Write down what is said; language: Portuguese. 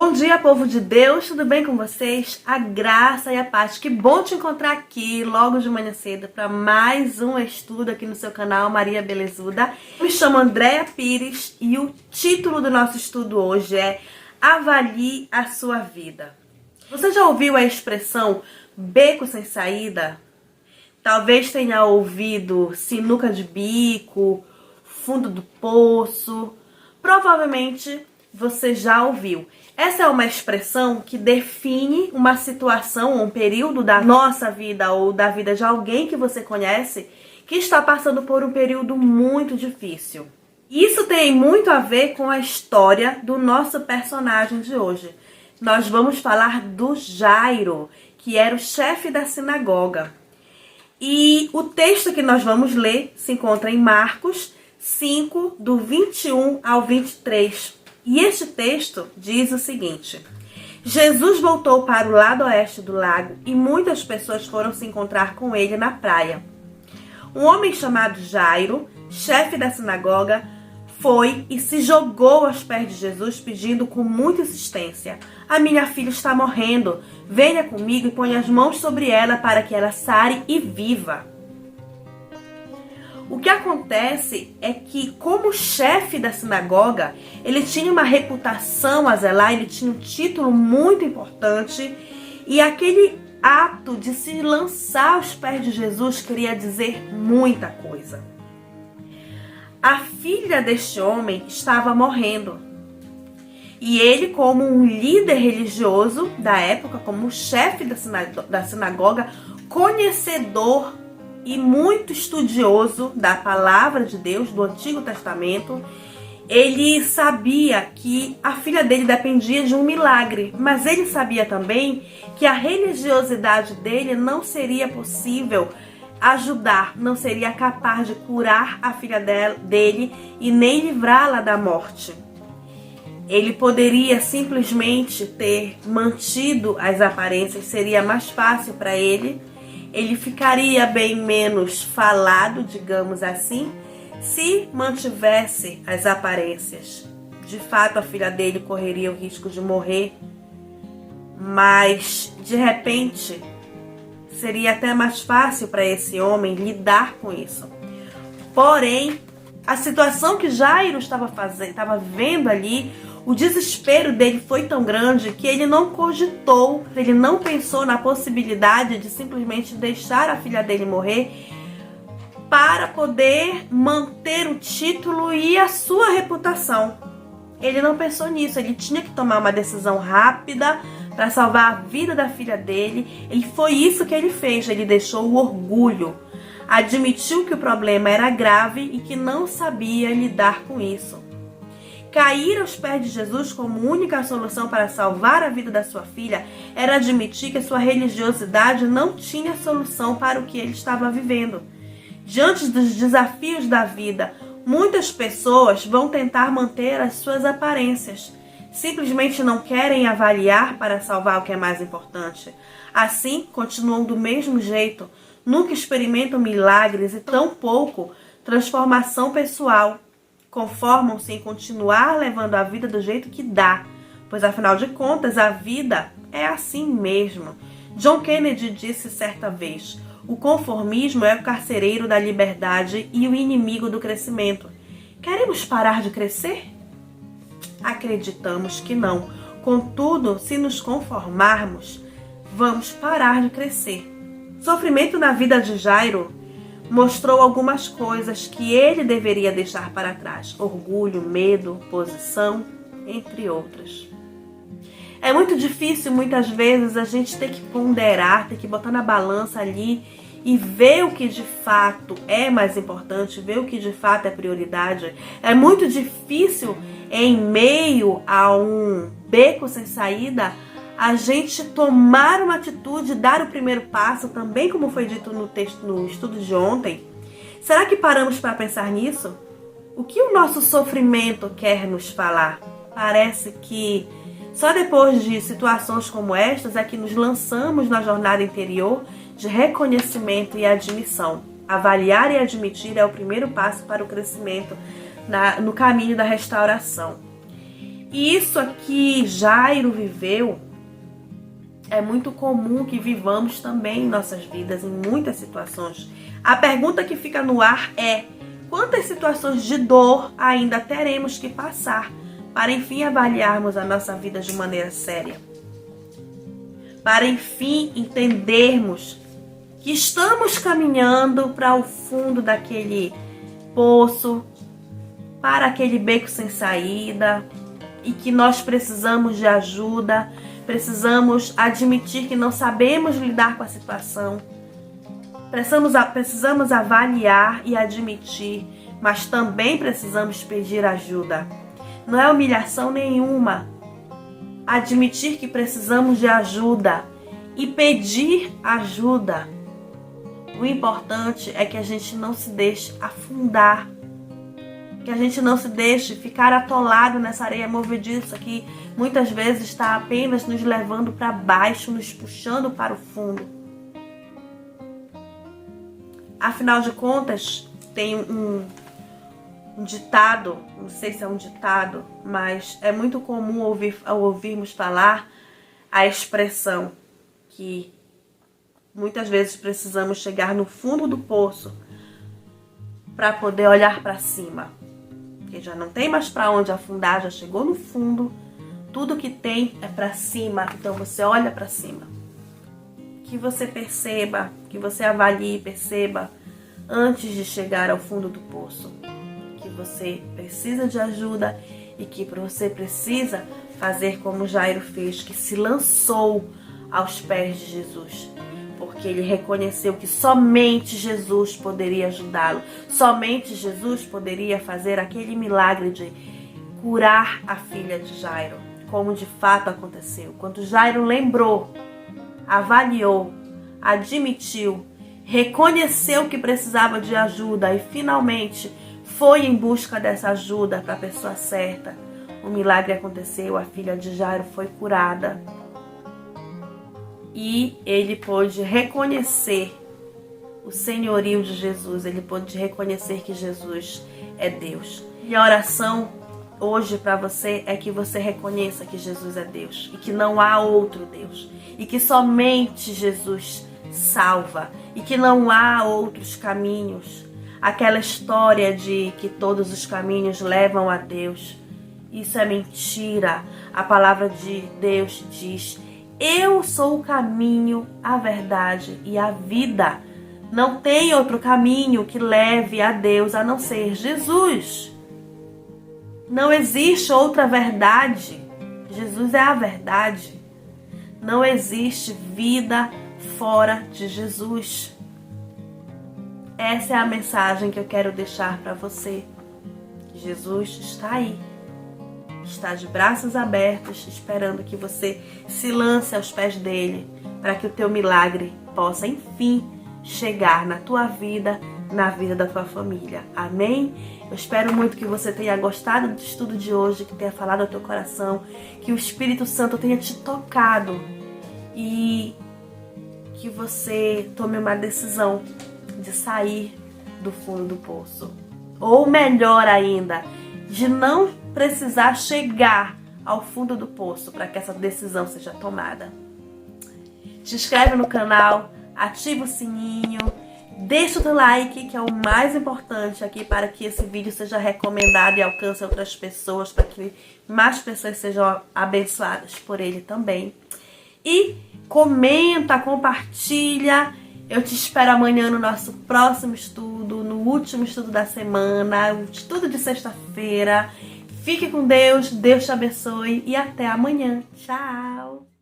Bom dia, povo de Deus, tudo bem com vocês? A graça e a paz. Que bom te encontrar aqui logo de manhã cedo para mais um estudo aqui no seu canal Maria Belezuda. Me chamo Andréa Pires e o título do nosso estudo hoje é Avalie a sua vida. Você já ouviu a expressão beco sem saída? Talvez tenha ouvido sinuca de bico, fundo do poço. Provavelmente você já ouviu. Essa é uma expressão que define uma situação, um período da nossa vida ou da vida de alguém que você conhece que está passando por um período muito difícil. Isso tem muito a ver com a história do nosso personagem de hoje. Nós vamos falar do Jairo, que era o chefe da sinagoga. E o texto que nós vamos ler se encontra em Marcos 5, do 21 ao 23. E este texto diz o seguinte: Jesus voltou para o lado oeste do lago e muitas pessoas foram se encontrar com ele na praia. Um homem chamado Jairo, chefe da sinagoga, foi e se jogou aos pés de Jesus pedindo com muita insistência: a minha filha está morrendo, venha comigo e ponha as mãos sobre ela para que ela sare e viva. O que acontece é que, como chefe da sinagoga, ele tinha uma reputação a zelar, ele tinha um título muito importante, e aquele ato de se lançar aos pés de Jesus queria dizer muita coisa. A filha deste homem estava morrendo, e ele, como um líder religioso da época, como chefe da sinagoga, conhecedor e muito estudioso da palavra de Deus, do Antigo Testamento, ele sabia que a filha dele dependia de um milagre, mas ele sabia também que a religiosidade dele não seria possível ajudar, não seria capaz de curar a filha dele e nem livrá-la da morte. Ele poderia simplesmente ter mantido as aparências, seria mais fácil para ele. Ele ficaria bem menos falado, digamos assim, se mantivesse as aparências. De fato, a filha dele correria o risco de morrer, mas, de repente, seria até mais fácil para esse homem lidar com isso. Porém, a situação que Jairo estava vendo ali, o desespero dele foi tão grande que ele não cogitou, ele não pensou na possibilidade de simplesmente deixar a filha dele morrer para poder manter o título e a sua reputação. Ele não pensou nisso, ele tinha que tomar uma decisão rápida para salvar a vida da filha dele, e foi isso que ele fez. Ele deixou o orgulho, admitiu que o problema era grave e que não sabia lidar com isso. Cair aos pés de Jesus como única solução para salvar a vida da sua filha era admitir que sua religiosidade não tinha solução para o que ele estava vivendo. Diante dos desafios da vida, muitas pessoas vão tentar manter as suas aparências. Simplesmente não querem avaliar para salvar o que é mais importante. Assim, continuam do mesmo jeito, nunca experimentam milagres e tampouco transformação pessoal. Conformam-se em continuar levando a vida do jeito que dá, pois afinal de contas a vida é assim mesmo. John Kennedy disse certa vez: o conformismo é o carcereiro da liberdade e o inimigo do crescimento. Queremos parar de crescer? Acreditamos que não. Contudo, se nos conformarmos, vamos parar de crescer. O sofrimento na vida de Jairo mostrou algumas coisas que ele deveria deixar para trás: orgulho, medo, posição, entre outras. É muito difícil muitas vezes a gente ter que ponderar, ter que botar na balança ali e ver o que de fato é mais importante, ver o que de fato é prioridade. É muito difícil, em meio a um beco sem saída, a gente tomar uma atitude, dar o primeiro passo, também como foi dito no texto, no estudo de ontem. Será que paramos para pensar nisso? O que o nosso sofrimento quer nos falar? Parece que só depois de situações como estas é que nos lançamos na jornada interior de reconhecimento e admissão. Avaliar e admitir é o primeiro passo para o crescimento no caminho da restauração. E isso aqui Jairo viveu, é muito comum que vivamos também em nossas vidas, em muitas situações. A pergunta que fica no ar é: quantas situações de dor ainda teremos que passar para enfim avaliarmos a nossa vida de maneira séria? Para enfim entendermos que estamos caminhando para o fundo daquele poço, para aquele beco sem saída, e que nós precisamos de ajuda, precisamos admitir que não sabemos lidar com a situação, precisamos avaliar e admitir, mas também precisamos pedir ajuda. Não é humilhação nenhuma admitir que precisamos de ajuda e pedir ajuda. O importante é que a gente não se deixe afundar, que a gente não se deixe ficar atolado nessa areia movediça que muitas vezes está apenas nos levando para baixo, nos puxando para o fundo. Afinal de contas, tem um ditado, não sei se é um ditado, mas é muito comum ouvirmos falar a expressão que muitas vezes precisamos chegar no fundo do poço para poder olhar para cima. Porque já não tem mais para onde afundar, já chegou no fundo, tudo que tem é para cima, então você olha para cima. Que você perceba, que você avalie e perceba antes de chegar ao fundo do poço, que você precisa de ajuda e que você precisa fazer como Jairo fez, que se lançou aos pés de Jesus, porque ele reconheceu que somente Jesus poderia ajudá-lo, somente Jesus poderia fazer aquele milagre de curar a filha de Jairo, como de fato aconteceu. Quando Jairo lembrou, avaliou, admitiu, reconheceu que precisava de ajuda e finalmente foi em busca dessa ajuda para a pessoa certa, o milagre aconteceu, a filha de Jairo foi curada. E ele pôde reconhecer o senhorio de Jesus, ele pôde reconhecer que Jesus é Deus. E a oração hoje para você é que você reconheça que Jesus é Deus e que não há outro Deus e que somente Jesus salva e que não há outros caminhos. Aquela história de que todos os caminhos levam a Deus, isso é mentira. A palavra de Deus diz: eu sou o caminho, a verdade e a vida. Não tem outro caminho que leve a Deus a não ser Jesus. Não existe outra verdade. Jesus é a verdade. Não existe vida fora de Jesus. Essa é a mensagem que eu quero deixar para você. Jesus está aí. Está de braços abertos, esperando que você se lance aos pés dele, para que o teu milagre possa, enfim, chegar na tua vida, na vida da tua família. Amém? Eu espero muito que você tenha gostado do estudo de hoje, que tenha falado ao teu coração, que o Espírito Santo tenha te tocado e que você tome uma decisão de sair do fundo do poço. Ou melhor ainda, de não precisar chegar ao fundo do poço para que essa decisão seja tomada. Te inscreve no canal, ativa o sininho, deixa o teu like, que é o mais importante aqui para que esse vídeo seja recomendado e alcance outras pessoas, para que mais pessoas sejam abençoadas por ele também. E comenta, compartilha. Eu te espero amanhã no nosso próximo estudo, no último estudo da semana, o estudo de sexta-feira. Fique com Deus, Deus te abençoe e até amanhã. Tchau!